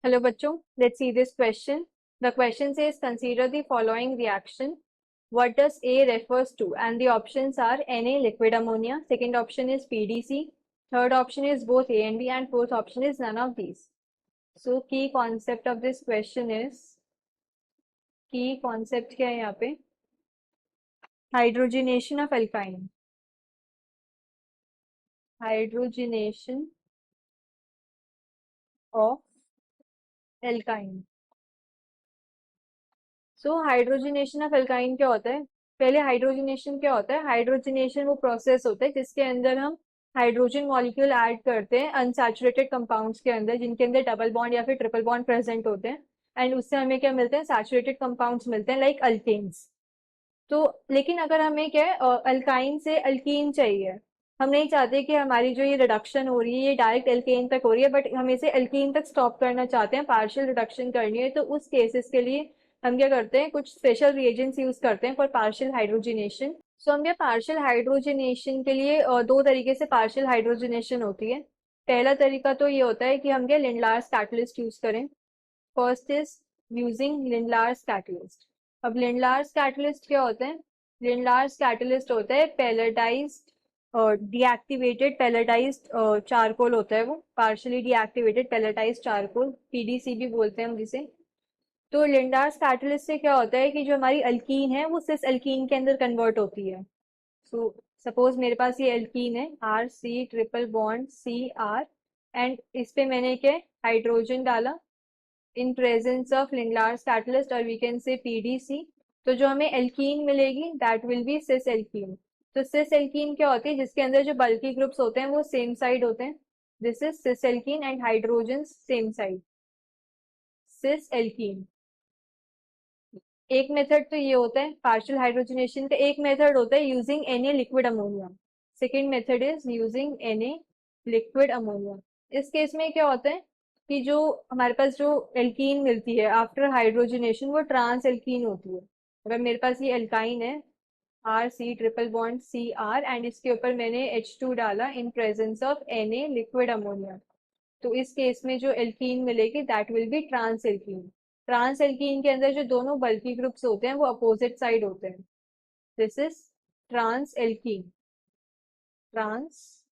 Hello bachcho, let's see this question. The question says consider the following reaction. What does A refers to? And the options are Na liquid ammonia, second option is PDC, third option is both A and B, and fourth option is none of these. So key concept of this question is, key concept क्या है यहाँ पे? Hydrogenation of alkyne. Hydrogenation of alkyne. So hydrogenation of alkyne क्या होता है? पहले hydrogenation क्या होता है? हाइड्रोजनेशन वो प्रोसेस होता है जिसके अंदर हम हाइड्रोजन मॉलिक्यूल ऐड करते हैं अनसैचुरेटेड कंपाउंड्स के अंदर, जिनके अंदर डबल बॉन्ड या फिर ट्रिपल बॉन्ड प्रेजेंट होते हैं, एंड उससे हमें क्या मिलते हैं? सैचुरेटेड कंपाउंड्स मिलते हैं लाइक अल्केन्स. तो लेकिन अगर हमें क्या है, अल्काइन से अल्कीन चाहिए, हम नहीं चाहते कि हमारी जो ये रिडक्शन हो रही है ये डायरेक्ट एल्केन तक हो रही है, बट हम इसे अल्कीन तक स्टॉप करना चाहते हैं, पार्शियल रिडक्शन करनी है. तो उस केसेस के लिए हम क्या करते हैं? कुछ स्पेशल रिएजेंट्स यूज करते हैं फॉर पार्शियल हाइड्रोजनेशन. सो हम क्या पार्शियल हाइड्रोजनेशन के लिए दो तरीके से पार्शियल हाइड्रोजनेशन होती है. पहला तरीका तो ये होता है कि हम क्या लिंडलार्स कैटलिस्ट यूज करें. First is using Lindlar's catalyst. अब लिंडलार्स कैटलिस्ट क्या होते हैं? लिंडलार्स कैटलिस्ट होता है पैलेटाइज्ड डीएक्टिवेटेड पैलेटाइज्ड चारकोल होता है, वो partially deactivated palletised charcoal, PDC भी बोलते हैं हम जिसे. तो लिंडार्स कैटलिस्ट से क्या होता है कि जो हमारी अल्कीन है वो सिस अल्कीन के अंदर कन्वर्ट होती है. सो सपोज मेरे पास ये अल्कीन है, R C triple bond C R, and इस पे मैंने क्या हाइड्रोजन डाला in presence of Lindlar's catalyst, और वी कैन से पीडीसी. तो जो हमें एल्कीन मिलेगी that will be cis alkene. तो सिस एल्कीन क्या होती है? जिसके अंदर जो बल्की ग्रुप्स होते हैं वो सेम साइड होते हैं. This is cis alkene and hydrogen same side, cis alkene. एक मेथड तो ये होता है पार्शियल हाइड्रोजनेशन का. एक मेथड होता है using Na liquid ammonia. Second method is using Na liquid ammonia. इस केस में क्या होता है कि जो हमारे पास जो एल्कीन मिलती है आफ्टर हाइड्रोजनेशन वो ट्रांस एल्कीन होती है. अगर मेरे पास ये एल्काइन है R C triple bond C R, and इसके ऊपर मैंने H2 डाला in presence of Na liquid ammonia, तो इस केस में जो एल्कीन मिलेगी that will be trans alkene. Trans alkene के अंदर जो दोनों बल्की ग्रुप्स होते हैं वो अपोजिट साइड होते हैं. This is trans alkene, trans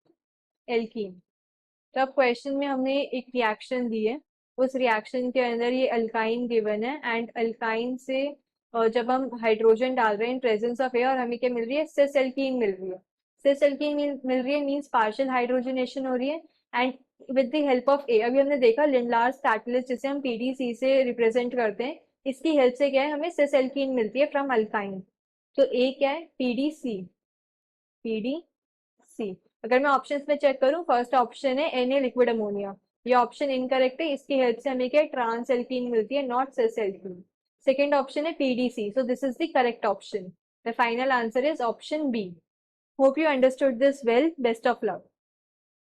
alkene. तो अब क्वेश्चन में हमने एक रिएक्शन दी है, उस रिएक्शन के अंदर ये अल्काइन गिवन है, एंड अल्काइन से जब हम हाइड्रोजन डाल रहे हैं इन प्रेजेंस ऑफ ए, और हमें क्या मिल रही है? सिस एल्कीन मिल रही है. सिस एल्कीन मिल रही है मीन्स पार्शियल हाइड्रोजनेशन हो रही है, and with the help of a. अभी हमने देखा लिंडलार्स कैटलिस्ट जिसे हम पीडीसी से रिप्रेजेंट करते हैं, इसकी हेल्प से क्या है? हमें सिस एल्कीन मिलती है फ्रॉम अल्काइन. तो ए क्या है? PDC, PDC. अगर मैं ऑप्शंस में चेक करूं, फर्स्ट ऑप्शन है Na लिक्विड अमोनिया, ये ऑप्शन इनकरेक्ट है. इसकी हेल्प से हमें क्या ट्रांस एल्कीन मिलती है, not cis alkene. Second option है PDC, so this is the correct option. The final answer is option B. Hope you understood this well. Best of luck.